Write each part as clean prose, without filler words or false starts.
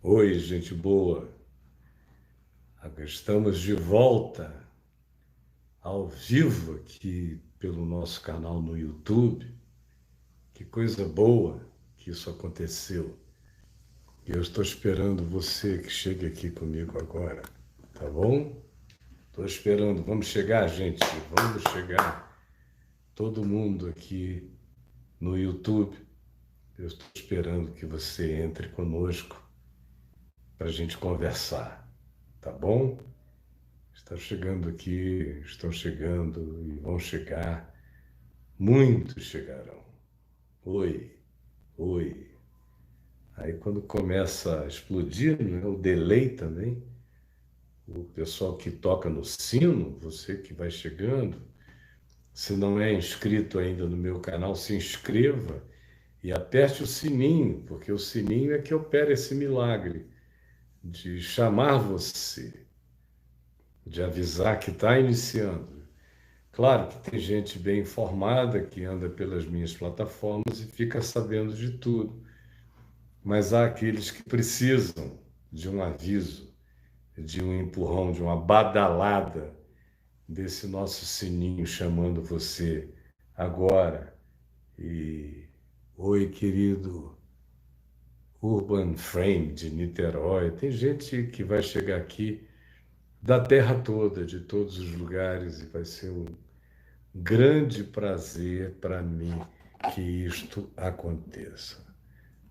Oi, gente boa. Estamos de volta ao vivo aqui pelo nosso canal no YouTube. Que coisa boa que isso aconteceu. E eu estou esperando você que chegue aqui comigo agora, tá bom? Estou esperando. Vamos chegar, gente. Vamos chegar. Todo mundo aqui no YouTube. Eu estou esperando que você entre conosco para a gente conversar, tá bom? Está chegando aqui, estão chegando e vão chegar. Muitos chegarão. Oi, oi. Aí quando começa a explodir, né, o delay também, o pessoal que toca no sino, você que vai chegando, se não é inscrito ainda no meu canal, se inscreva e aperte o sininho, porque o sininho é que opera esse milagre de chamar você, de avisar que está iniciando. Claro que tem gente bem informada que anda pelas minhas plataformas e fica sabendo de tudo, mas há aqueles que precisam de um aviso, de um empurrão, de uma badalada desse nosso sininho chamando você agora. E oi, querido Urban Frame de Niterói. Tem gente que vai chegar aqui da terra toda, de todos os lugares, e vai ser um grande prazer para mim que isto aconteça.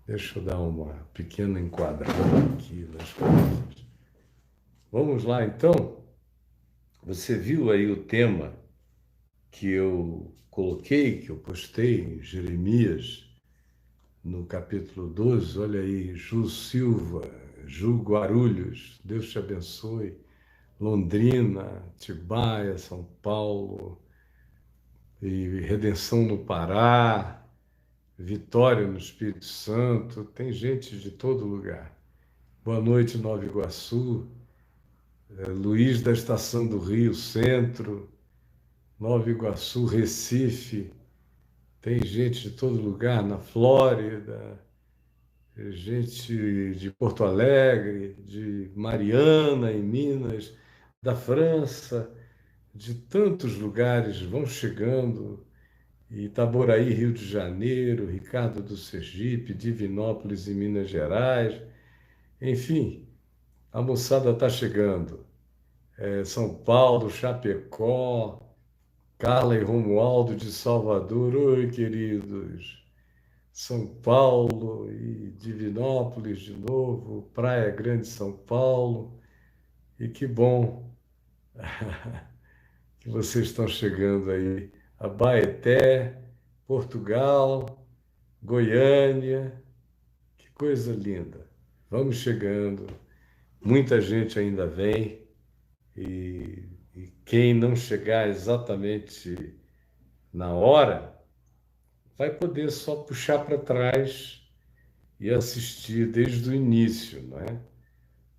Deixa eu dar uma pequena enquadrada aqui nas coisas. Vamos lá, então. Você viu aí o tema que eu coloquei, que eu postei em Jeremias, no capítulo 12. Olha aí, Ju Silva, Ju Guarulhos, Deus te abençoe. Londrina, Atibaia, São Paulo, e Redenção no Pará, Vitória no Espírito Santo, tem gente de todo lugar. Boa noite, Nova Iguaçu, Luiz da Estação do Rio Centro, Nova Iguaçu, Recife, tem gente de todo lugar, na Flórida, gente de Porto Alegre, de Mariana, em Minas, da França, de tantos lugares vão chegando. Itaboraí, Rio de Janeiro, Ricardo do Sergipe, Divinópolis, em Minas Gerais. Enfim, a moçada está chegando. São Paulo, Chapecó, Carla e Romualdo de Salvador. Oi, queridos. São Paulo e Divinópolis de novo, Praia Grande, São Paulo. E que bom que vocês estão chegando aí. Abaeté, Portugal, Goiânia. Que coisa linda. Vamos chegando. Muita gente ainda vem e quem não chegar exatamente na hora vai poder só puxar para trás e assistir desde o início, não é?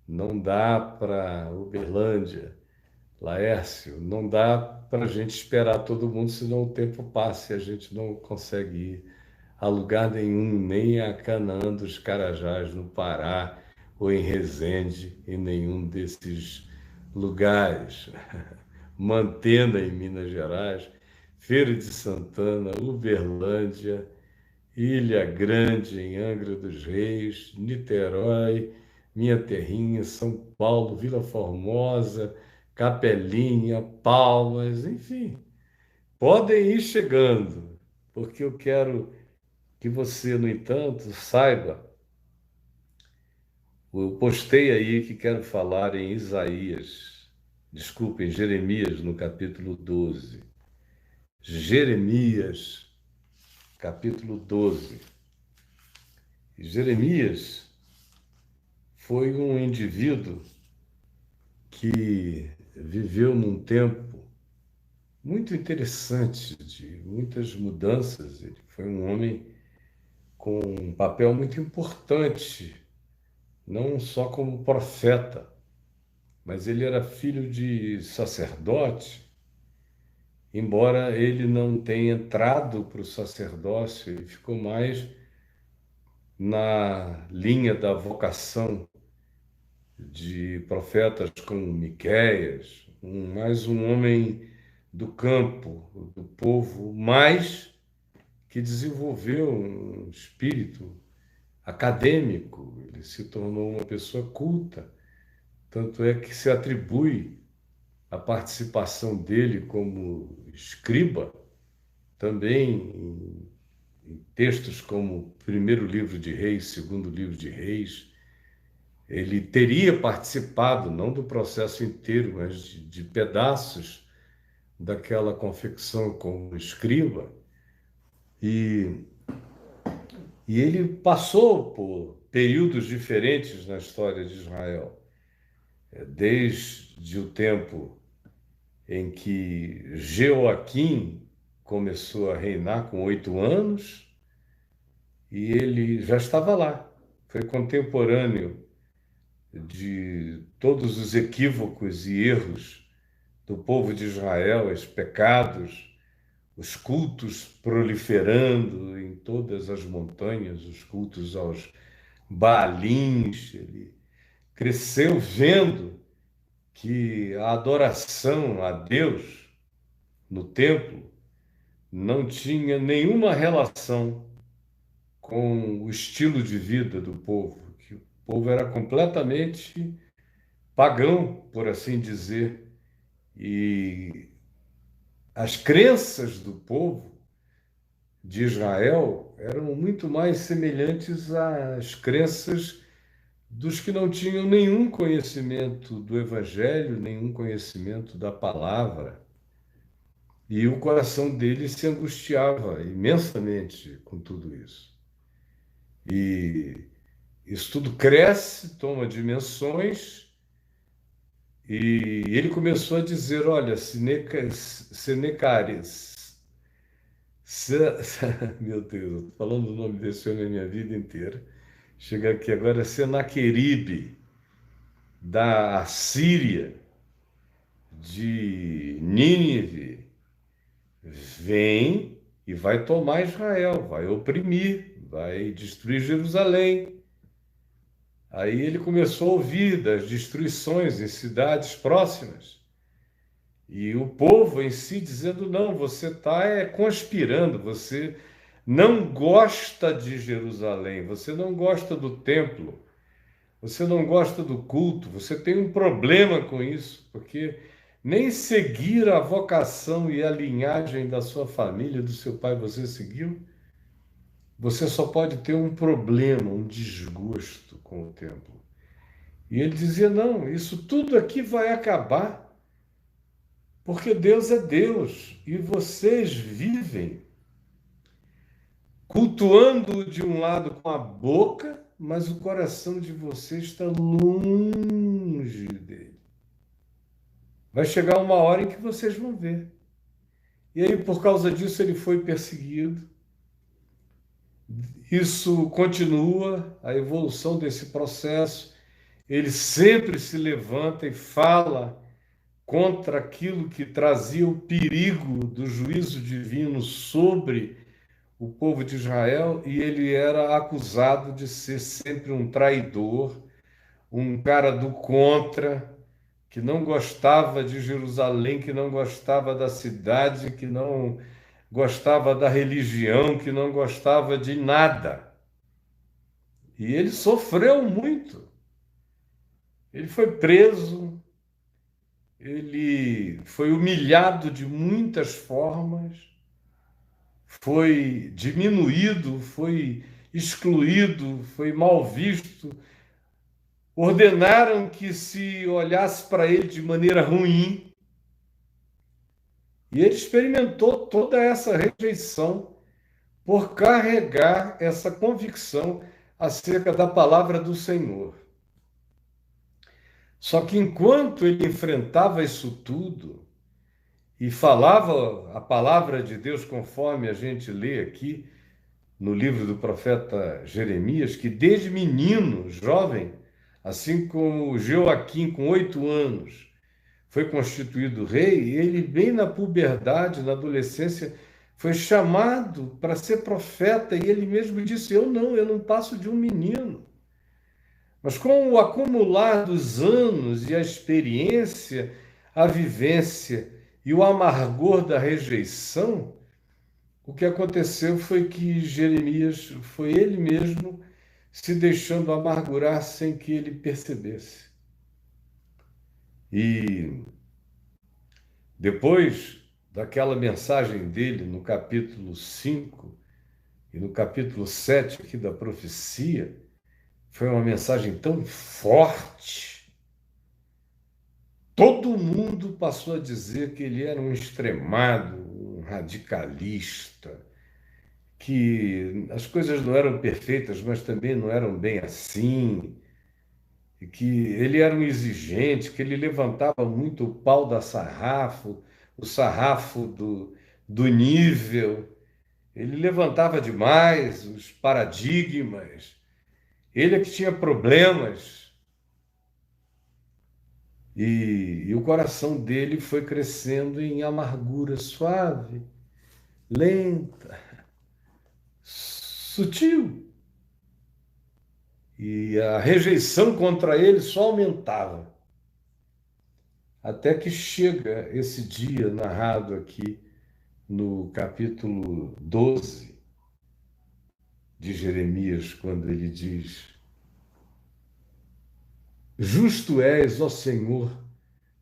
Não dá para Uberlândia, Laércio, não dá para a gente esperar todo mundo, senão o tempo passa e a gente não consegue ir a lugar nenhum, nem a Canaã dos Carajás, no Pará, ou em Resende, em nenhum desses lugares. Mantena, em Minas Gerais, Feira de Santana, Uberlândia, Ilha Grande, em Angra dos Reis, Niterói, minha terrinha, São Paulo, Vila Formosa, Capelinha, Palmas, enfim. Podem ir chegando, porque eu quero que você, no entanto, saiba, eu postei aí que quero falar em Isaías, desculpa, em Jeremias, no capítulo 12. Jeremias, capítulo 12. E Jeremias foi um indivíduo que viveu num tempo muito interessante, de muitas mudanças. Ele foi um homem com um papel muito importante, não só como profeta, mas ele era filho de sacerdote, embora ele não tenha entrado para o sacerdócio, ele ficou mais na linha da vocação de profetas como Miqueias, mais um homem do campo, do povo, mas que desenvolveu um espírito acadêmico, ele se tornou uma pessoa culta. Tanto é que se atribui a participação dele como escriba também em textos como o primeiro livro de Reis, segundo livro de Reis. Ele teria participado, não do processo inteiro, mas de pedaços daquela confecção como escriba. E, e ele passou por períodos diferentes na história de Israel, desde o tempo em que Jeoaquim começou a reinar com 8 anos, e ele já estava lá. Foi contemporâneo de todos os equívocos e erros do povo de Israel, os pecados, os cultos proliferando em todas as montanhas, os cultos aos Baalins. Ele cresceu vendo que a adoração a Deus no templo não tinha nenhuma relação com o estilo de vida do povo, que o povo era completamente pagão, por assim dizer, e as crenças do povo de Israel eram muito mais semelhantes às crenças dos que não tinham nenhum conhecimento do Evangelho, nenhum conhecimento da palavra. E o coração deles se angustiava imensamente com tudo isso. E isso tudo cresce, toma dimensões, e ele começou a dizer: olha, Senecares, meu Deus, estou falando o nome desse homem a minha vida inteira. Chega aqui agora, Senaqueribe, da Assíria, de Nínive, vem e vai tomar Israel, vai oprimir, vai destruir Jerusalém. Aí ele começou a ouvir das destruições em cidades próximas. E o povo em si dizendo: não, você está conspirando, você não gosta de Jerusalém, você não gosta do templo, você não gosta do culto, você tem um problema com isso, porque nem seguir a vocação e a linhagem da sua família, do seu pai, você seguiu. Você só pode ter um problema, um desgosto com o templo. E ele dizia: não, isso tudo aqui vai acabar, porque Deus é Deus e vocês vivem cultuando de um lado com a boca, mas o coração de vocês está longe dele. Vai chegar uma hora em que vocês vão ver. E aí, por causa disso, ele foi perseguido. Isso continua, a evolução desse processo. Ele sempre se levanta e fala contra aquilo que trazia o perigo do juízo divino sobre o povo de Israel, e ele era acusado de ser sempre um traidor, um cara do contra, que não gostava de Jerusalém, que não gostava da cidade, que não gostava da religião, que não gostava de nada. E ele sofreu muito. Ele foi preso, ele foi humilhado de muitas formas, foi diminuído, foi excluído, foi mal visto. Ordenaram que se olhasse para ele de maneira ruim. E ele experimentou toda essa rejeição por carregar essa convicção acerca da palavra do Senhor. Só que enquanto ele enfrentava isso tudo e falava a palavra de Deus, conforme a gente lê aqui no livro do profeta Jeremias, que desde menino, jovem, assim como Jeoaquim, com 8 anos, foi constituído rei, ele, bem na puberdade, na adolescência, foi chamado para ser profeta, e ele mesmo disse: eu não passo de um menino. Mas com o acumular dos anos e a experiência, a vivência e o amargor da rejeição, o que aconteceu foi que Jeremias foi ele mesmo se deixando amargurar sem que ele percebesse. E depois daquela mensagem dele no capítulo 5 e no capítulo 7 aqui da profecia, foi uma mensagem tão forte. Todo mundo passou a dizer que ele era um extremado, um radicalista, que as coisas não eram perfeitas, mas também não eram bem assim, e que ele era um exigente, que ele levantava muito o pau da sarrafo, o sarrafo do nível, ele levantava demais os paradigmas, ele é que tinha problemas. E o coração dele foi crescendo em amargura suave, lenta, sutil. E a rejeição contra ele só aumentava. Até que chega esse dia narrado aqui no capítulo 12 de Jeremias, quando ele diz: Justo és, ó Senhor,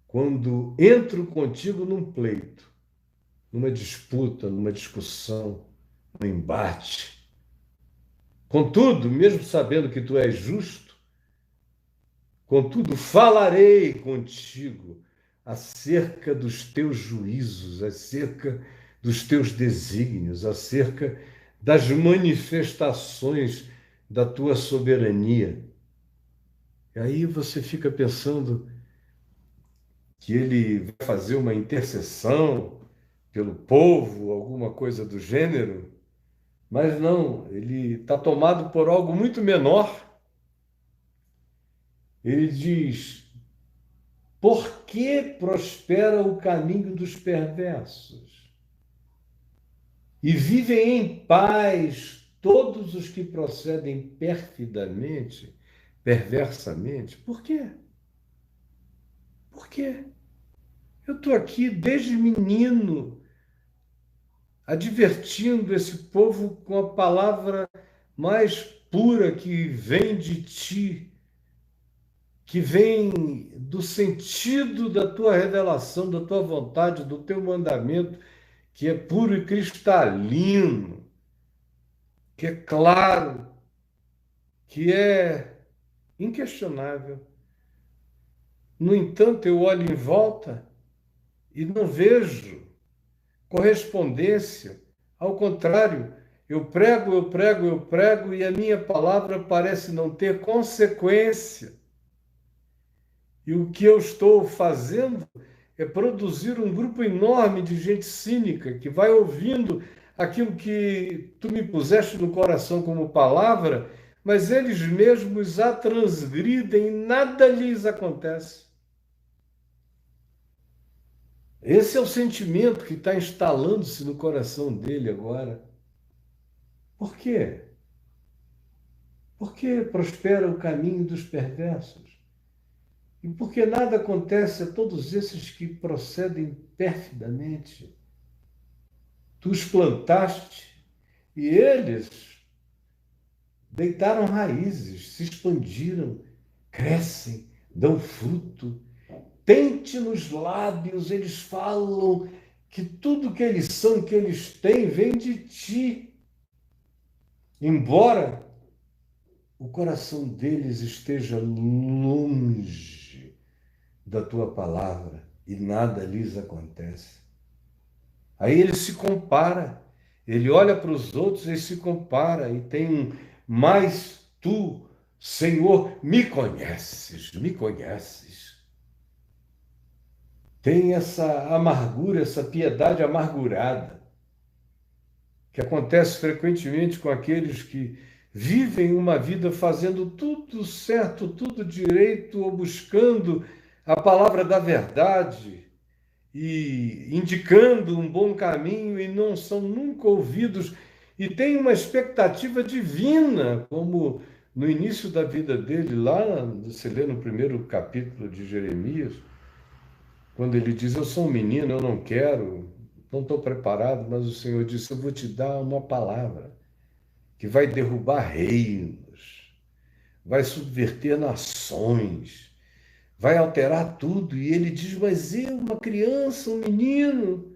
quando entro contigo num pleito, numa disputa, numa discussão, num embate. Contudo, mesmo sabendo que tu és justo, contudo, falarei contigo acerca dos teus juízos, acerca dos teus desígnios, acerca das manifestações da tua soberania. E aí você fica pensando que ele vai fazer uma intercessão pelo povo, alguma coisa do gênero, mas não, ele está tomado por algo muito menor. Ele diz: por que prospera o caminho dos perversos? E vivem em paz todos os que procedem perfidamente, perversamente. Por quê? Por quê? Eu estou aqui desde menino, advertindo esse povo com a palavra mais pura que vem de ti, que vem do sentido da tua revelação, da tua vontade, do teu mandamento, que é puro e cristalino, que é claro, que é inquestionável. No entanto, eu olho em volta e não vejo correspondência. Ao contrário, eu prego, eu prego, eu prego e a minha palavra parece não ter consequência. E o que eu estou fazendo é produzir um grupo enorme de gente cínica que vai ouvindo aquilo que tu me puseste no coração como palavra, mas eles mesmos a transgridem e nada lhes acontece. Esse é o sentimento que está instalando-se no coração dele agora. Por quê? Porque prospera o caminho dos perversos. E porque nada acontece a todos esses que procedem perfidamente. Tu os plantaste e eles deitaram raízes, se expandiram, crescem, dão fruto. Tente nos lábios, eles falam que tudo que eles são, que eles têm, vem de ti. Embora o coração deles esteja longe da tua palavra e nada lhes acontece. Aí ele se compara, ele olha para os outros e se compara e tem um: mas tu, Senhor, me conheces, me conheces. Tem essa amargura, essa piedade amargurada, que acontece frequentemente com aqueles que vivem uma vida fazendo tudo certo, tudo direito, ou buscando a palavra da verdade e indicando um bom caminho e não são nunca ouvidos e têm uma expectativa divina, como no início da vida dele, lá, você lê no primeiro capítulo de Jeremias, quando ele diz: Eu sou um menino, eu não quero, não estou preparado, mas o Senhor disse: Eu vou te dar uma palavra que vai derrubar reinos, vai subverter nações, vai alterar tudo. E ele diz: Mas eu, uma criança, um menino.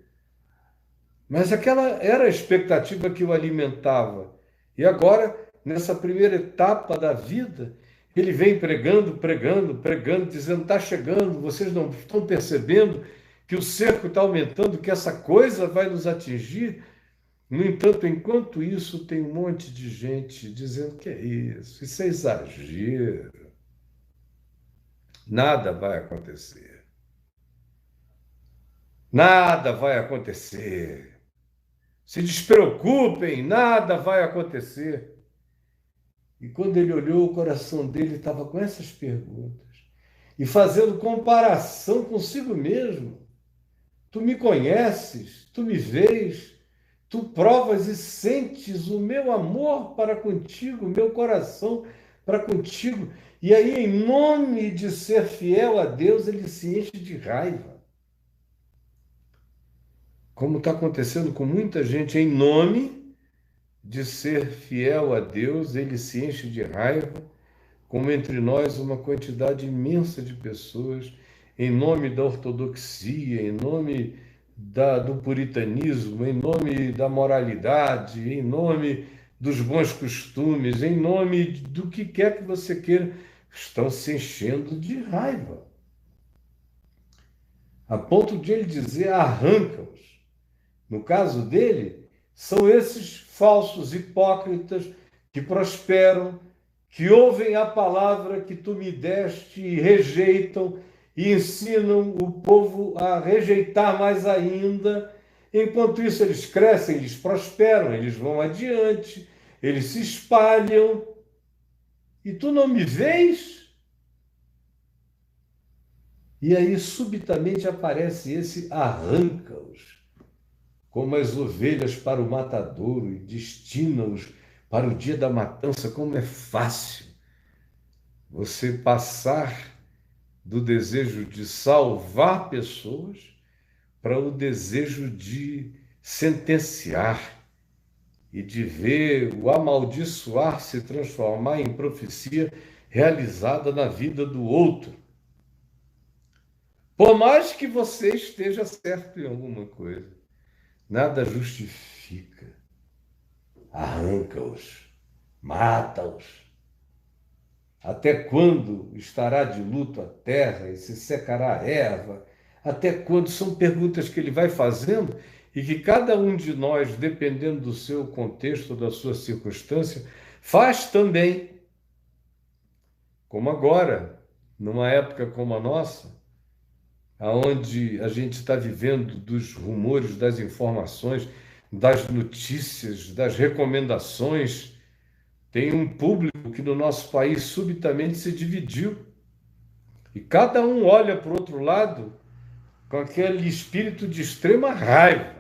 Mas aquela era a expectativa que o alimentava. E agora, nessa primeira etapa da vida, ele vem pregando, pregando, pregando, dizendo: está chegando, vocês não estão percebendo que o cerco está aumentando, que essa coisa vai nos atingir. No entanto, enquanto isso, tem um monte de gente dizendo que é isso é exagero, nada vai acontecer, nada vai acontecer. Se despreocupem, nada vai acontecer. E quando ele olhou, o coração dele estava com essas perguntas e fazendo comparação consigo mesmo. Tu me conheces, tu me vês, tu provas e sentes o meu amor para contigo, o meu coração para contigo. E aí, em nome de ser fiel a Deus, ele se enche de raiva. Como está acontecendo com muita gente, em nome de ser fiel a Deus, ele se enche de raiva, como entre nós uma quantidade imensa de pessoas, em nome da ortodoxia, em nome do puritanismo, em nome da moralidade, em nome dos bons costumes, em nome do que quer que você queira, estão se enchendo de raiva, a ponto de ele dizer: arranca-os. No caso dele, são esses falsos hipócritas que prosperam, que ouvem a palavra que tu me deste e rejeitam, e ensinam o povo a rejeitar mais ainda. Enquanto isso, eles crescem, eles prosperam, eles vão adiante, eles se espalham. E tu não me vês? E aí, subitamente, aparece esse arranca-os, como as ovelhas para o matadouro, e destina-os para o dia da matança. Como é fácil você passar do desejo de salvar pessoas para o desejo de sentenciar e de ver o amaldiçoar se transformar em profecia realizada na vida do outro. Por mais que você esteja certo em alguma coisa, nada justifica. Arranca-os, mata-os. Até quando estará de luto a terra e se secará a erva? Até quando? São perguntas que ele vai fazendo e que cada um de nós, dependendo do seu contexto, da sua circunstância, faz também. Como agora, numa época como a nossa, aonde a gente está vivendo dos rumores, das informações, das notícias, das recomendações. Tem um público que no nosso país subitamente se dividiu. E cada um olha para o outro lado com aquele espírito de extrema raiva.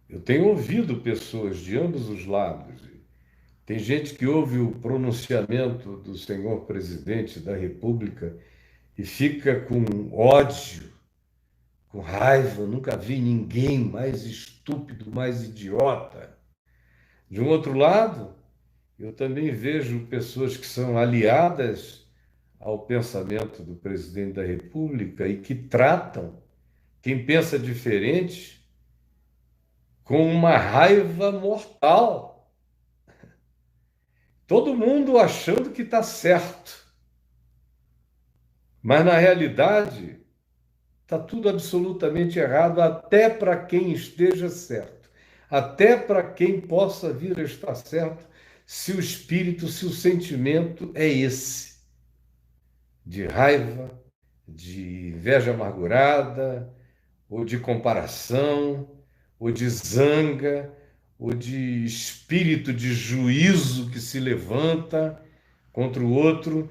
Eu tenho ouvido pessoas de ambos os lados. Tem gente que ouve o pronunciamento do senhor presidente da República e fica com ódio, com raiva. Nunca vi ninguém mais estúpido, mais idiota. De um outro lado, eu também vejo pessoas que são aliadas ao pensamento do presidente da República e que tratam quem pensa diferente com uma raiva mortal. Todo mundo achando que está certo, mas na realidade está tudo absolutamente errado, até para quem esteja certo, até para quem possa vir a estar certo, se o espírito, se o sentimento é esse, de raiva, de inveja amargurada, ou de comparação, ou de zanga, ou de espírito de juízo que se levanta contra o outro.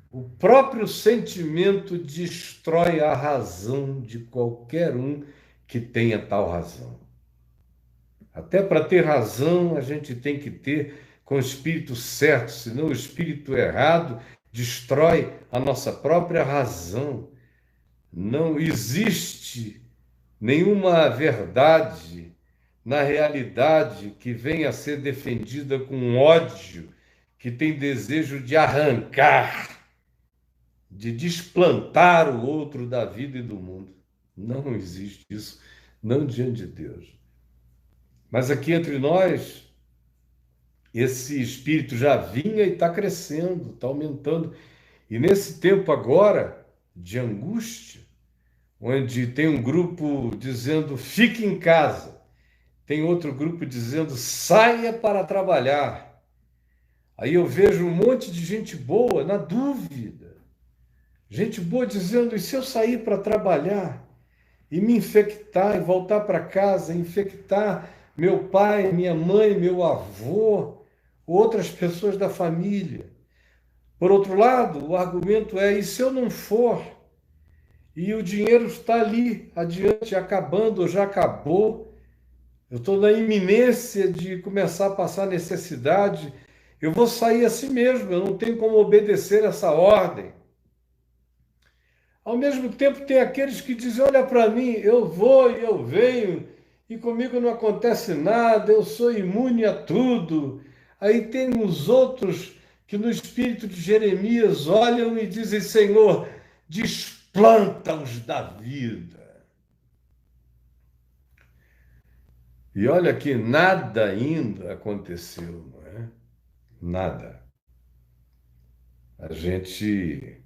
O próprio sentimento destrói a razão de qualquer um que tenha tal razão. Até para ter razão, a gente tem que ter com o espírito certo, senão o espírito errado destrói a nossa própria razão. Não existe nenhuma verdade na realidade que venha a ser defendida com ódio, que tem desejo de arrancar, de desplantar o outro da vida e do mundo. Não existe isso, não diante de Deus. Mas aqui entre nós, esse espírito já vinha e está crescendo, está aumentando. E nesse tempo agora de angústia, onde tem um grupo dizendo fique em casa, tem outro grupo dizendo saia para trabalhar. Aí eu vejo um monte de gente boa na dúvida. Gente boa dizendo, e se eu sair para trabalhar e me infectar e voltar para casa, infectar meu pai, minha mãe, meu avô, outras pessoas da família? Por outro lado, o argumento é, e se eu não for? E o dinheiro está ali, adiante, acabando, ou já acabou. Eu estou na iminência de começar a passar necessidade. Eu vou sair assim mesmo, eu não tenho como obedecer essa ordem. Ao mesmo tempo, tem aqueles que dizem, olha para mim, eu vou e eu venho, e comigo não acontece nada, eu sou imune a tudo. Aí tem os outros que no espírito de Jeremias olham e dizem, Senhor, desplanta-os da vida. E olha que nada ainda aconteceu, não é? Nada. A gente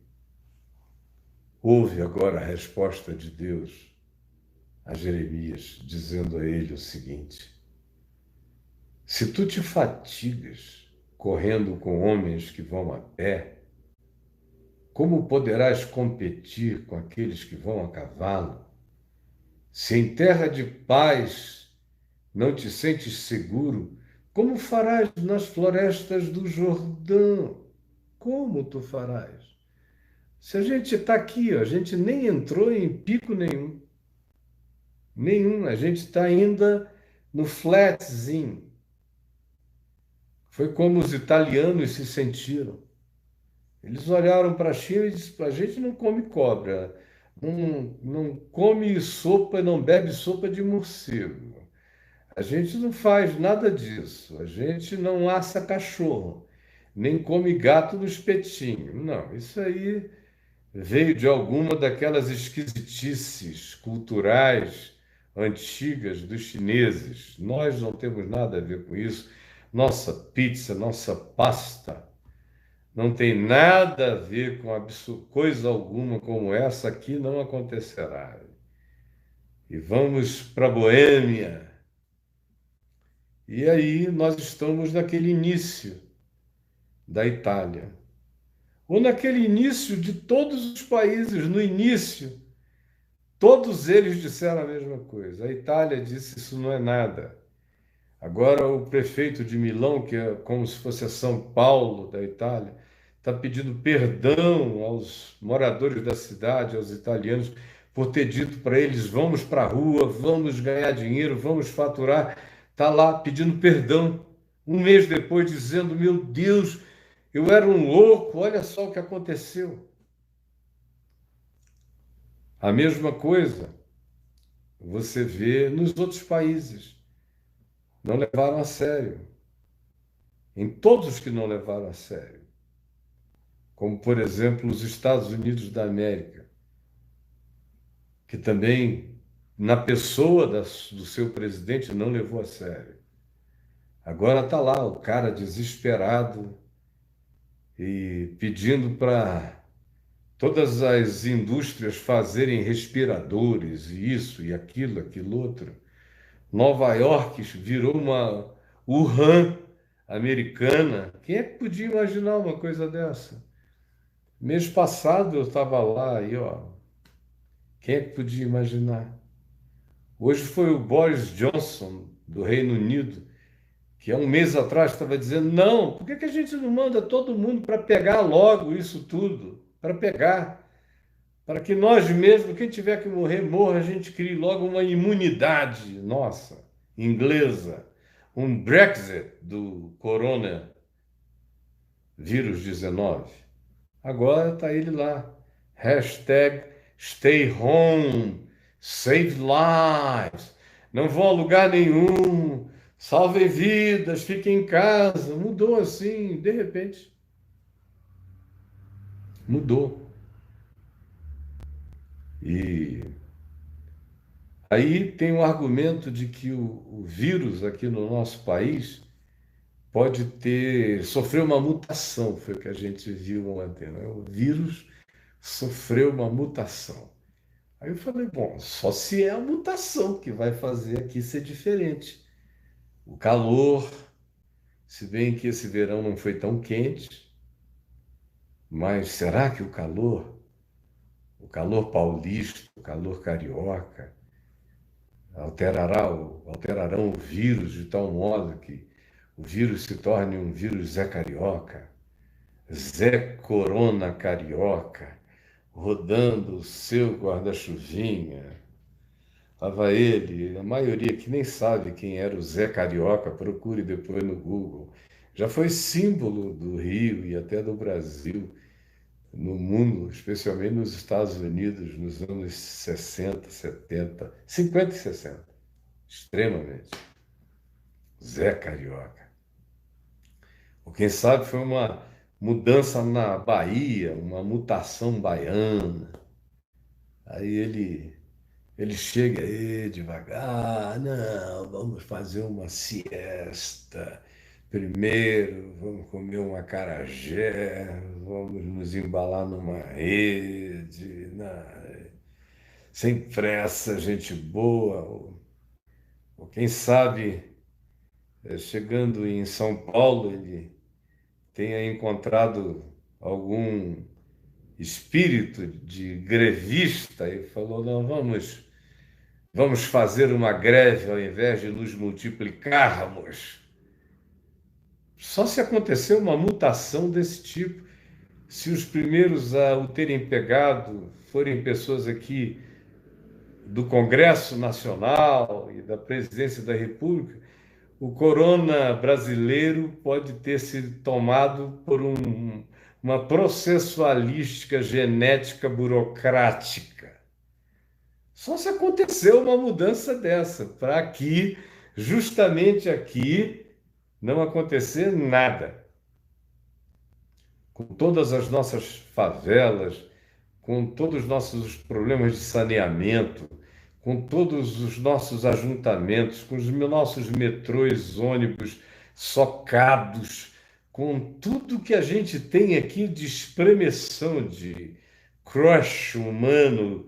ouve agora a resposta de Deus a Jeremias, dizendo a ele o seguinte: se tu te fatigas correndo com homens que vão a pé, como poderás competir com aqueles que vão a cavalo? Se em terra de paz não te sentes seguro, como farás nas florestas do Jordão? Como tu farás? Se a gente está aqui, ó, a gente nem entrou em pico nenhum. Nenhum. A gente está ainda no flatzinho. Foi como os italianos se sentiram. Eles olharam para a China e disseram, a gente não come cobra, não come sopa, não bebe sopa de morcego. A gente não faz nada disso. A gente não assa cachorro, nem come gato no espetinho. Não, isso aí veio de alguma daquelas esquisitices culturais antigas dos chineses. Nós não temos nada a ver com isso. Nossa pizza, nossa pasta não tem nada a ver com coisa alguma como essa aqui não acontecerá. E vamos para a Boêmia. E aí nós estamos naquele início da Itália. Ou naquele início de todos os países, no início, todos eles disseram a mesma coisa. A Itália disse, isso não é nada. Agora o prefeito de Milão, que é como se fosse a São Paulo da Itália, está pedindo perdão aos moradores da cidade, aos italianos, por ter dito para eles, vamos para a rua, vamos ganhar dinheiro, vamos faturar. Está lá pedindo perdão. Um mês depois dizendo, meu Deus, eu era um louco, olha só o que aconteceu. A mesma coisa você vê nos outros países. Não levaram a sério. Em todos os que não levaram a sério. Como, por exemplo, os Estados Unidos da América, que também, na pessoa do seu presidente, não levou a sério. Agora está lá o cara desesperado e pedindo para todas as indústrias fazerem respiradores, e isso, e aquilo outro. Nova York virou uma Wuhan americana. Quem é que podia imaginar uma coisa dessa? Mês passado eu estava lá, aí, ó. Quem é que podia imaginar? Hoje foi o Boris Johnson, do Reino Unido, que há um mês atrás estava dizendo, não, por que a gente não manda todo mundo para pegar logo isso tudo? Para pegar. Para que nós mesmos, quem tiver que morrer, morra, a gente crie logo uma imunidade nossa, inglesa, um Brexit do coronavírus 19. Agora está ele lá. Hashtag stay home, save lives. Não vão a lugar nenhum, salvem vidas, fiquem em casa. Mudou assim, de repente. Mudou. E aí tem o argumento de que o vírus aqui no nosso país pode sofreu uma mutação, foi o que a gente viu ontem, né? O vírus sofreu uma mutação. Aí eu falei, bom, só se é a mutação que vai fazer aqui ser diferente. O calor, se bem que esse verão não foi tão quente, mas será que o calor paulista, o calor carioca, alterarão o vírus de tal modo que o vírus se torne um vírus Zé Carioca, Zé Corona Carioca, rodando o seu guarda-chuvinha. Estava ele, a maioria que nem sabe quem era o Zé Carioca, procure depois no Google. Já foi símbolo do Rio e até do Brasil, no mundo, especialmente nos Estados Unidos, nos anos 60, 70, 50 e 60. Extremamente. Zé Carioca. Ou quem sabe foi uma mudança na Bahia, uma mutação baiana. Aí ele chega aí devagar, não, vamos fazer uma siesta. Primeiro, vamos comer um acarajé, vamos nos embalar numa rede, sem pressa, gente boa. Ou quem sabe, chegando em São Paulo, ele tenha encontrado algum espírito de grevista e falou, não, vamos fazer uma greve ao invés de nos multiplicarmos. Só se aconteceu uma mutação desse tipo, se os primeiros a o terem pegado forem pessoas aqui do Congresso Nacional e da Presidência da República, o corona brasileiro pode ter sido tomado por uma processualística genética burocrática. Só se aconteceu uma mudança dessa, para aqui, justamente aqui, não acontecer nada. Com todas as nossas favelas, com todos os nossos problemas de saneamento, com todos os nossos ajuntamentos, com os nossos metrôs, ônibus socados, com tudo que a gente tem aqui de espremeção, de crush humano.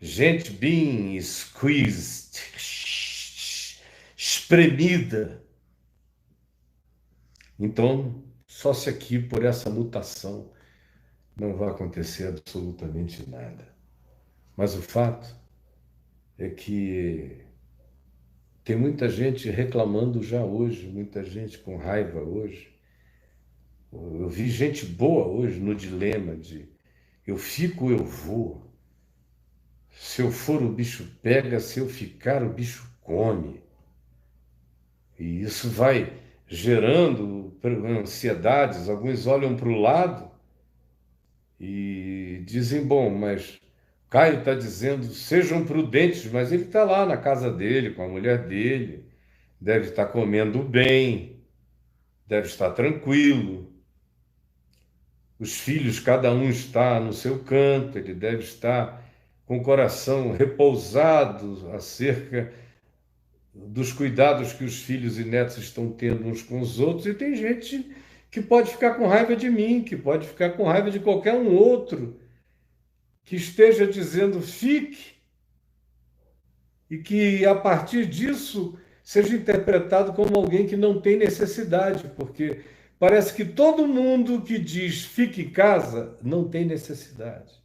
Gente being squeezed, espremida. Então, só se aqui, por essa mutação, não vai acontecer absolutamente nada. Mas o fato é que tem muita gente reclamando já hoje, muita gente com raiva hoje. Eu vi gente boa hoje no dilema de eu fico, eu vou. Se eu for, o bicho pega, se eu ficar, o bicho come. E isso vai gerando ansiedades. Alguns olham para o lado e dizem, bom, mas Caio está dizendo, sejam prudentes, mas ele está lá na casa dele, com a mulher dele, deve estar comendo bem, deve estar tranquilo. Os filhos, cada um está no seu canto, ele deve estar com o coração repousado acerca dos cuidados que os filhos e netos estão tendo uns com os outros, e tem gente que pode ficar com raiva de mim, que pode ficar com raiva de qualquer um outro, que esteja dizendo fique, e que a partir disso seja interpretado como alguém que não tem necessidade, porque parece que todo mundo que diz fique em casa não tem necessidade.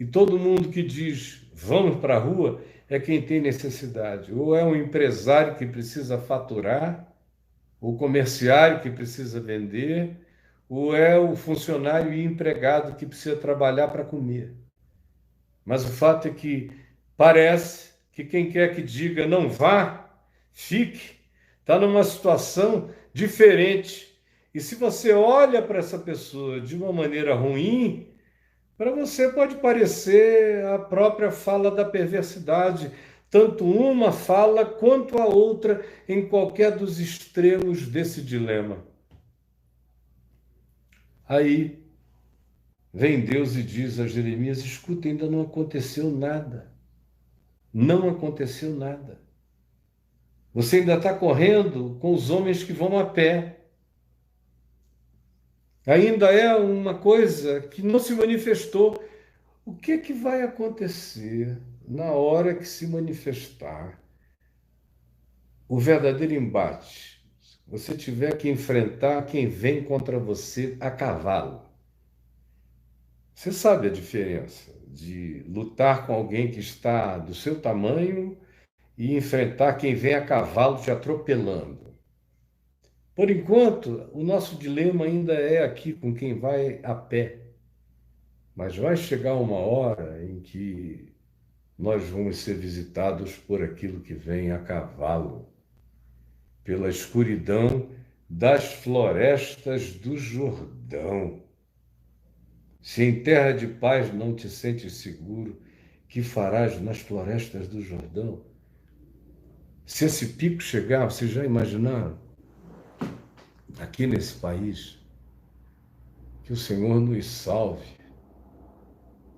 E todo mundo que diz vamos para a rua é quem tem necessidade. Ou é um empresário que precisa faturar, ou comerciário que precisa vender, ou é o funcionário e empregado que precisa trabalhar para comer. Mas o fato é que parece que quem quer que diga não vá, fique, está numa situação diferente. E se você olha para essa pessoa de uma maneira ruim, para você pode parecer a própria fala da perversidade, tanto uma fala quanto a outra em qualquer dos extremos desse dilema. Aí vem Deus e diz a Jeremias: escuta, ainda não aconteceu nada. Não aconteceu nada. Você ainda está correndo com os homens que vão a pé. Ainda é uma coisa que não se manifestou. O que é que vai acontecer na hora que se manifestar o verdadeiro embate? Você tiver que enfrentar quem vem contra você a cavalo. Você sabe a diferença de lutar com alguém que está do seu tamanho e enfrentar quem vem a cavalo te atropelando. Por enquanto, o nosso dilema ainda é aqui com quem vai a pé, mas vai chegar uma hora em que nós vamos ser visitados por aquilo que vem a cavalo, pela escuridão das florestas do Jordão. Se em terra de paz não te sentes seguro, que farás nas florestas do Jordão? Se esse pico chegar, vocês já imaginaram? Aqui nesse país, que o Senhor nos salve,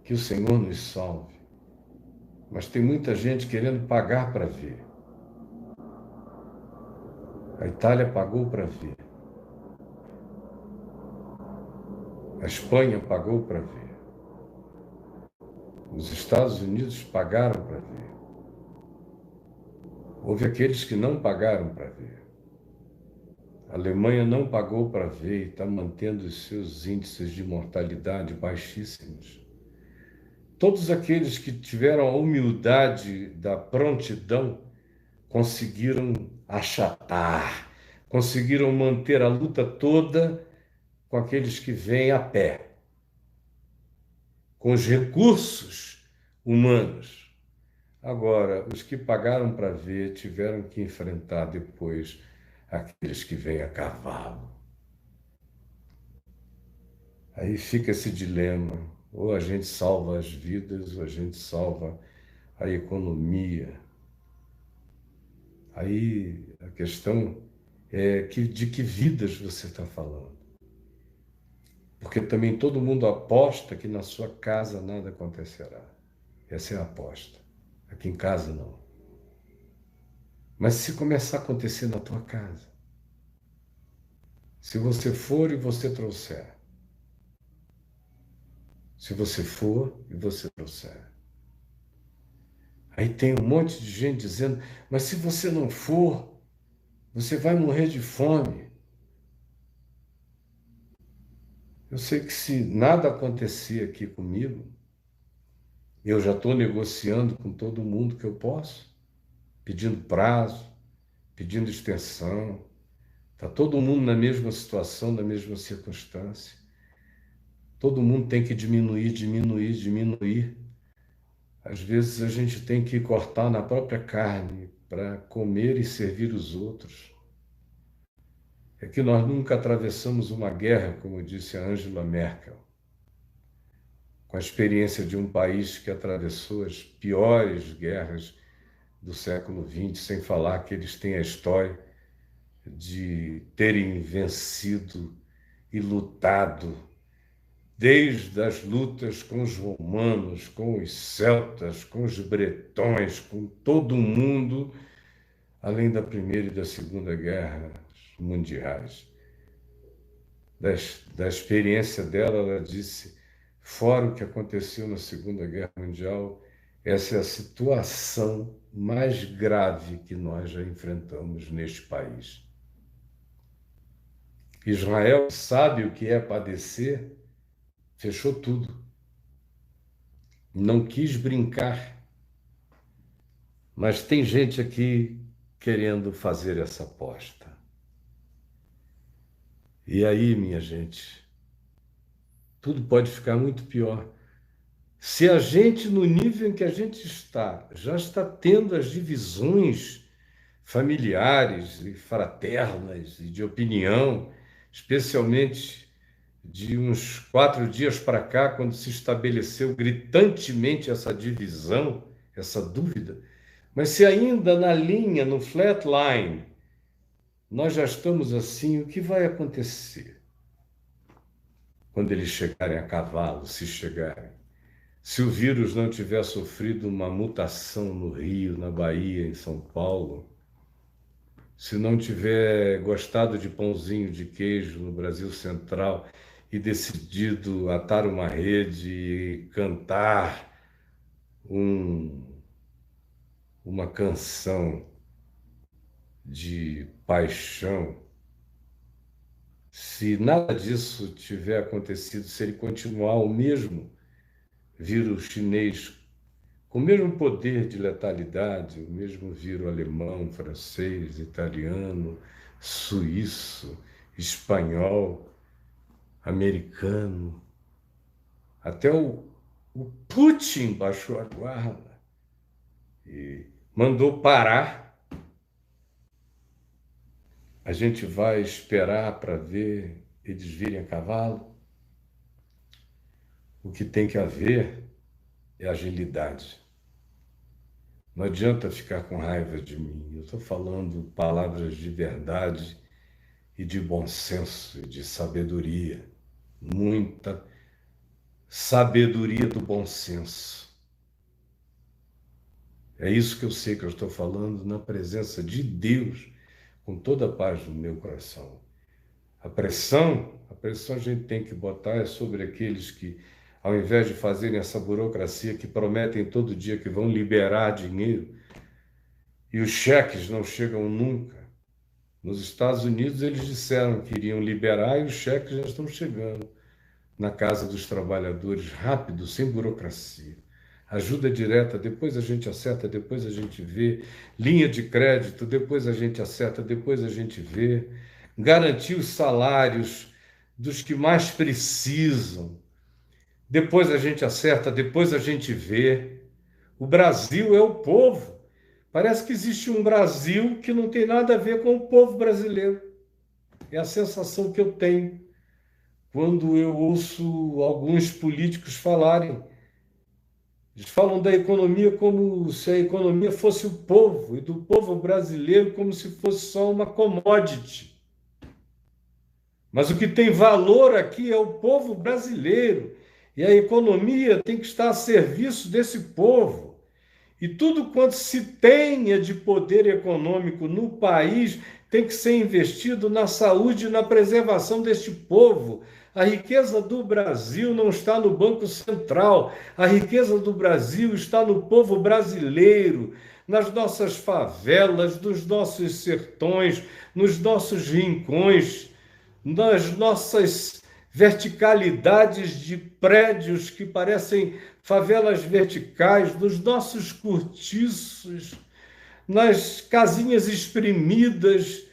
que o Senhor nos salve. Mas tem muita gente querendo pagar para ver. A Itália pagou para ver. A Espanha pagou para ver. Os Estados Unidos pagaram para ver. Houve aqueles que não pagaram para ver. A Alemanha não pagou para ver e está mantendo os seus índices de mortalidade baixíssimos. Todos aqueles que tiveram a humildade da prontidão conseguiram achatar, conseguiram manter a luta toda com aqueles que vêm a pé, com os recursos humanos. Agora, os que pagaram para ver tiveram que enfrentar depois aqueles que vêm a cavalo. Aí fica esse dilema: ou a gente salva as vidas, ou a gente salva a economia. Aí a questão é de que vidas você está falando. Porque também todo mundo aposta que na sua casa nada acontecerá. Essa é a aposta. Aqui em casa não. Mas se começar a acontecer na tua casa, se você for e você trouxer, se você for e você trouxer, aí tem um monte de gente dizendo: mas se você não for, você vai morrer de fome. Eu sei que se nada acontecer aqui comigo, eu já estou negociando com todo mundo que eu posso, pedindo prazo, pedindo extensão. Está todo mundo na mesma situação, na mesma circunstância. Todo mundo tem que diminuir, diminuir, diminuir. Às vezes a gente tem que cortar na própria carne para comer e servir os outros. É que nós nunca atravessamos uma guerra, como disse a Angela Merkel, com a experiência de um país que atravessou as piores guerras do século XX, sem falar que eles têm a história de terem vencido e lutado desde as lutas com os romanos, com os celtas, com os bretões, com todo mundo, além da Primeira e da Segunda Guerra mundiais. Da experiência dela, ela disse: fora o que aconteceu na Segunda Guerra Mundial, essa é a situação mais grave que nós já enfrentamos neste país. Israel sabe o que é padecer, fechou tudo. Não quis brincar. Mas tem gente aqui querendo fazer essa aposta. E aí, minha gente, tudo pode ficar muito pior. Se a gente, no nível em que a gente está, já está tendo as divisões familiares e fraternas e de opinião, especialmente de uns 4 dias para cá, quando se estabeleceu gritantemente essa divisão, essa dúvida, mas se ainda na linha, no flatline, nós já estamos assim, o que vai acontecer quando eles chegarem a cavalo, se chegarem? Se o vírus não tiver sofrido uma mutação no Rio, na Bahia, em São Paulo, se não tiver gostado de pãozinho de queijo no Brasil Central e decidido atar uma rede e cantar um, uma canção de paixão, se nada disso tiver acontecido, se ele continuar o mesmo vírus chinês, com o mesmo poder de letalidade, o mesmo vírus alemão, francês, italiano, suíço, espanhol, americano, até o Putin baixou a guarda e mandou parar. A gente vai esperar para ver eles virem a cavalo. O que tem que haver é agilidade. Não adianta ficar com raiva de mim. Eu estou falando palavras de verdade e de bom senso, e de sabedoria. Muita sabedoria do bom senso. É isso que eu sei que eu estou falando na presença de Deus, com toda a paz no meu coração. A pressão a gente tem que botar é sobre aqueles que, ao invés de fazerem essa burocracia que prometem todo dia que vão liberar dinheiro, e os cheques não chegam nunca. Nos Estados Unidos eles disseram que iriam liberar e os cheques já estão chegando na casa dos trabalhadores, rápido, sem burocracia. Ajuda direta, depois a gente acerta, depois a gente vê. Linha de crédito, depois a gente acerta, depois a gente vê. Garantir os salários dos que mais precisam, depois a gente acerta, depois a gente vê. O Brasil é o povo. Parece que existe um Brasil que não tem nada a ver com o povo brasileiro. É a sensação que eu tenho quando eu ouço alguns políticos falarem. Eles falam da economia como se a economia fosse o povo, e do povo brasileiro como se fosse só uma commodity. Mas o que tem valor aqui é o povo brasileiro, e a economia tem que estar a serviço desse povo. E tudo quanto se tenha de poder econômico no país tem que ser investido na saúde e na preservação deste povo. A riqueza do Brasil não está no Banco Central, a riqueza do Brasil está no povo brasileiro, nas nossas favelas, nos nossos sertões, nos nossos rincões, nas nossas verticalidades de prédios que parecem favelas verticais, nos nossos cortiços, nas casinhas espremidas,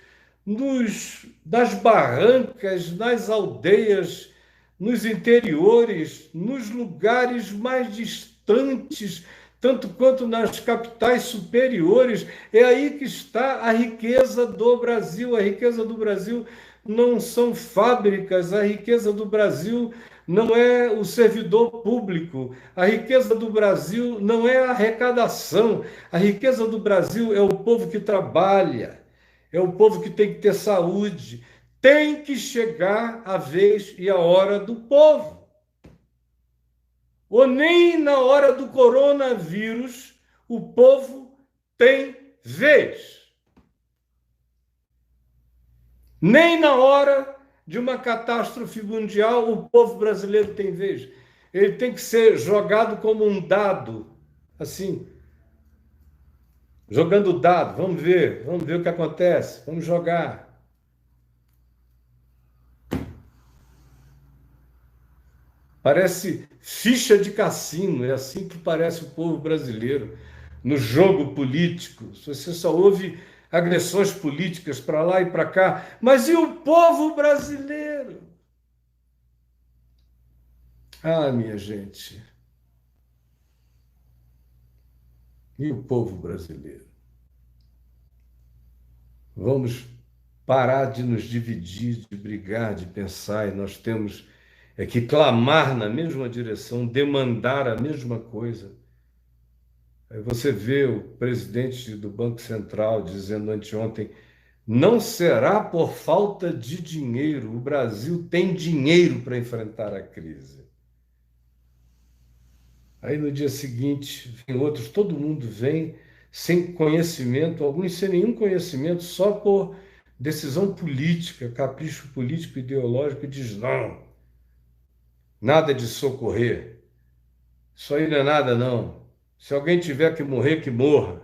nas barrancas, nas aldeias, nos interiores, nos lugares mais distantes, tanto quanto nas capitais superiores. É aí que está a riqueza do Brasil. A riqueza do Brasil não são fábricas, a riqueza do Brasil não é o servidor público, a riqueza do Brasil não é a arrecadação, a riqueza do Brasil é o povo que trabalha, é o povo que tem que ter saúde. Tem que chegar a vez e a hora do povo. Ou nem na hora do coronavírus o povo tem vez. Nem na hora de uma catástrofe mundial o povo brasileiro tem vez. Ele tem que ser jogado como um dado, assim, jogando dado. Vamos ver o que acontece, vamos jogar. Parece ficha de cassino, é assim que parece o povo brasileiro no jogo político. Você só ouve agressões políticas para lá e para cá, mas e o povo brasileiro? Ah, minha gente, E o povo brasileiro? Vamos parar de nos dividir, de brigar, de pensar, e nós temos que clamar na mesma direção, demandar a mesma coisa. Aí você vê o presidente do Banco Central dizendo anteontem: não será por falta de dinheiro, o Brasil tem dinheiro para enfrentar a crise. Aí no dia seguinte, vem outros, todo mundo vem sem conhecimento, alguns sem nenhum conhecimento, só por decisão política, capricho político ideológico, e diz: não, nada de socorrer, isso aí não é nada, não. Se alguém tiver que morrer, que morra.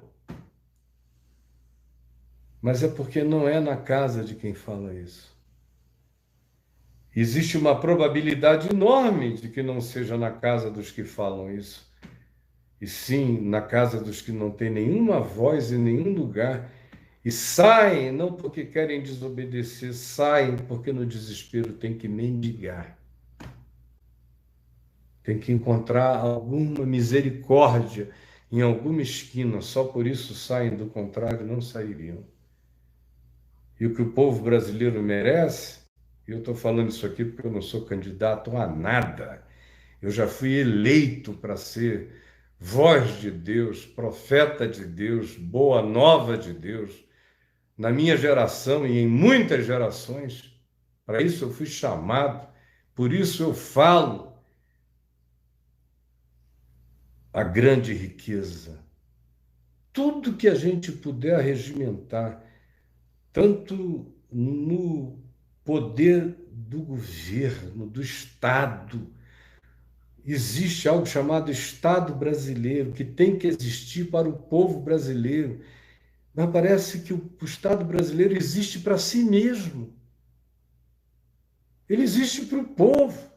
Mas é porque não é na casa de quem fala isso. Existe uma probabilidade enorme de que não seja na casa dos que falam isso, e sim na casa dos que não têm nenhuma voz em nenhum lugar e saem não porque querem desobedecer, saem porque no desespero tem que mendigar, tem que encontrar alguma misericórdia em alguma esquina, só por isso saem, do contrário não sairiam. E o que o povo brasileiro merece, e eu estou falando isso aqui porque eu não sou candidato a nada, eu já fui eleito para ser voz de Deus, profeta de Deus, boa nova de Deus, na minha geração e em muitas gerações. Para isso eu fui chamado, por isso eu falo a grande riqueza. Tudo que a gente puder regimentar, tanto no poder do governo, do Estado, existe algo chamado Estado brasileiro, que tem que existir para o povo brasileiro. Mas parece que o Estado brasileiro existe para si mesmo. Ele existe para o povo.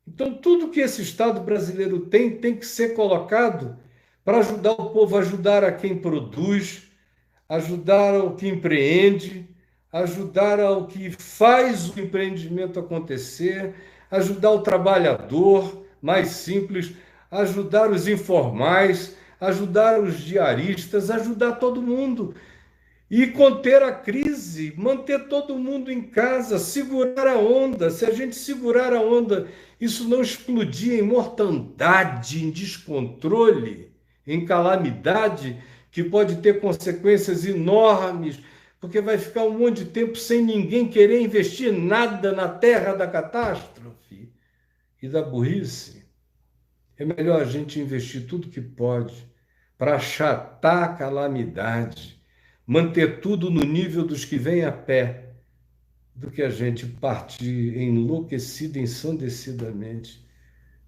Então, tudo que esse Estado brasileiro tem, tem que ser colocado para ajudar o povo, ajudar a quem produz, ajudar ao que empreende, ajudar ao que faz o empreendimento acontecer, ajudar o trabalhador mais simples, ajudar os informais, ajudar os diaristas, ajudar todo mundo. E conter a crise, manter todo mundo em casa, segurar a onda. Se a gente segurar a onda, isso não explodir em mortandade, em descontrole, em calamidade, que pode ter consequências enormes, porque vai ficar um monte de tempo sem ninguém querer investir nada na terra da catástrofe e da burrice. É melhor a gente investir tudo que pode para achatar a calamidade, manter tudo no nível dos que vêm a pé, do que a gente partir enlouquecido, ensandecidamente,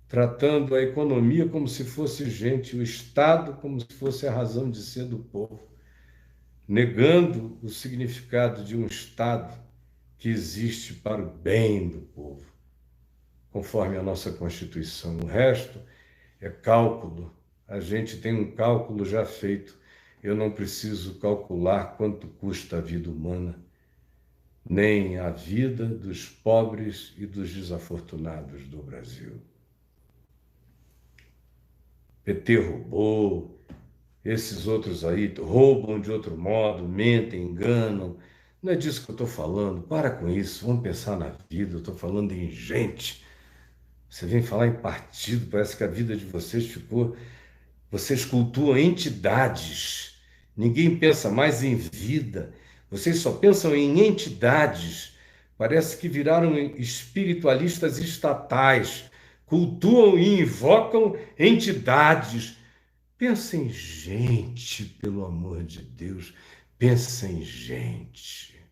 tratando a economia como se fosse gente, o Estado como se fosse a razão de ser do povo, negando o significado de um Estado que existe para o bem do povo, conforme a nossa Constituição. O resto é cálculo. A gente tem um cálculo já feito. Eu não preciso calcular quanto custa a vida humana, nem a vida dos pobres e dos desafortunados do Brasil. PT roubou, esses outros aí roubam de outro modo, mentem, enganam. Não é disso que eu estou falando. Para com isso, vamos pensar na vida. Eu estou falando em gente. Você vem falar em partido, parece que a vida de vocês ficou. Vocês cultuam entidades. Ninguém pensa mais em vida. Vocês só pensam em entidades. Parece que viraram espiritualistas estatais. Cultuam e invocam entidades. Pensa em gente, pelo amor de Deus. Pensa em gente.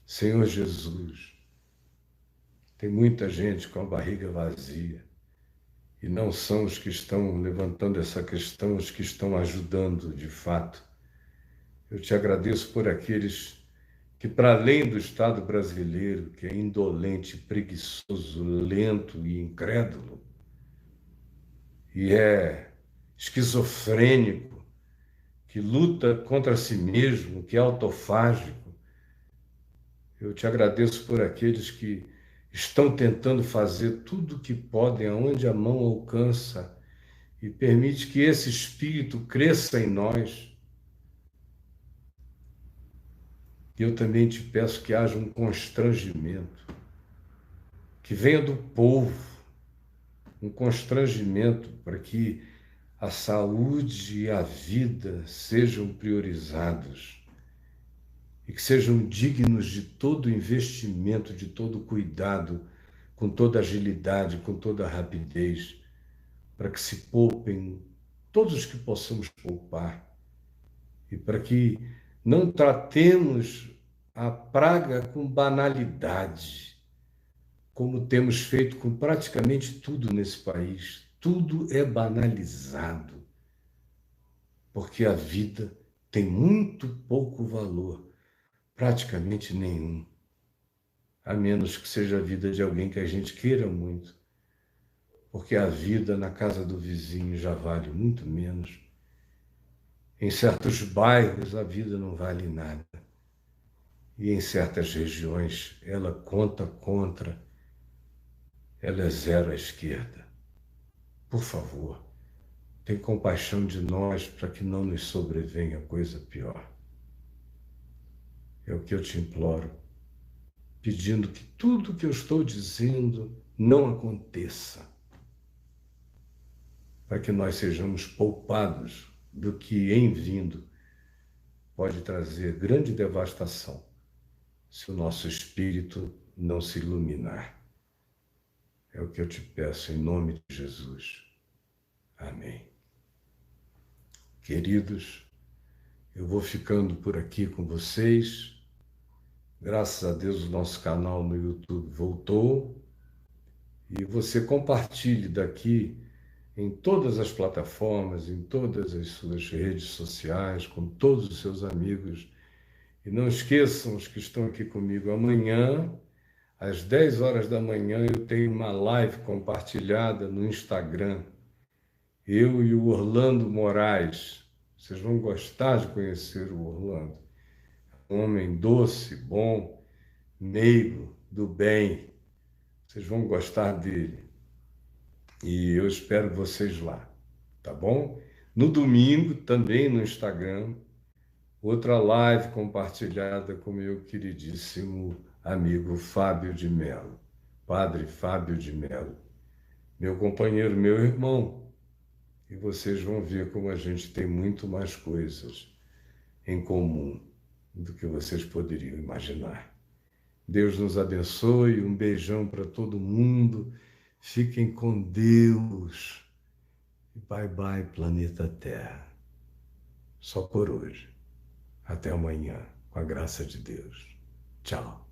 Senhor Jesus, tem muita gente com a barriga vazia. E não são os que estão levantando essa questão, os que estão ajudando de fato. Eu te agradeço por aqueles que, para além do Estado brasileiro, que é indolente, preguiçoso, lento e incrédulo, e é esquizofrênico, que luta contra si mesmo, que é autofágico, eu te agradeço por aqueles que estão tentando fazer tudo o que podem, aonde a mão alcança, e permite que esse espírito cresça em nós. E eu também te peço que haja um constrangimento, que venha do povo, um constrangimento para que a saúde e a vida sejam priorizados e que sejam dignos de todo investimento, de todo cuidado, com toda agilidade, com toda rapidez, para que se poupem todos os que possamos poupar e para que não tratemos a praga com banalidade, como temos feito com praticamente tudo nesse país. Tudo é banalizado, porque a vida tem muito pouco valor, praticamente nenhum, a menos que seja a vida de alguém que a gente queira muito, porque a vida na casa do vizinho já vale muito menos. Em certos bairros a vida não vale nada, e em certas regiões ela conta contra, ela é zero à esquerda. Por favor, tem compaixão de nós para que não nos sobrevenha coisa pior. É o que eu te imploro, pedindo que tudo que eu estou dizendo não aconteça, para que nós sejamos poupados do que, em vindo, pode trazer grande devastação se o nosso espírito não se iluminar. É o que eu te peço em nome de Jesus. Amém. Queridos, eu vou ficando por aqui com vocês. Graças a Deus o nosso canal no YouTube voltou. E você compartilhe daqui em todas as plataformas, em todas as suas redes sociais, com todos os seus amigos. E não esqueçam os que estão aqui comigo amanhã, às 10 horas da manhã, eu tenho uma live compartilhada no Instagram. Eu e o Orlando Moraes. Vocês vão gostar de conhecer o Orlando. Um homem doce, bom, meigo, do bem. Vocês vão gostar dele. E eu espero vocês lá, tá bom? No domingo, também no Instagram, outra live compartilhada com meu queridíssimo amigo Fábio de Mello, Padre Fábio de Mello, meu companheiro, meu irmão. E vocês vão ver como a gente tem muito mais coisas em comum do que vocês poderiam imaginar. Deus nos abençoe, um beijão para todo mundo, fiquem com Deus. Bye bye, planeta Terra. Só por hoje. Até amanhã, com a graça de Deus. Tchau.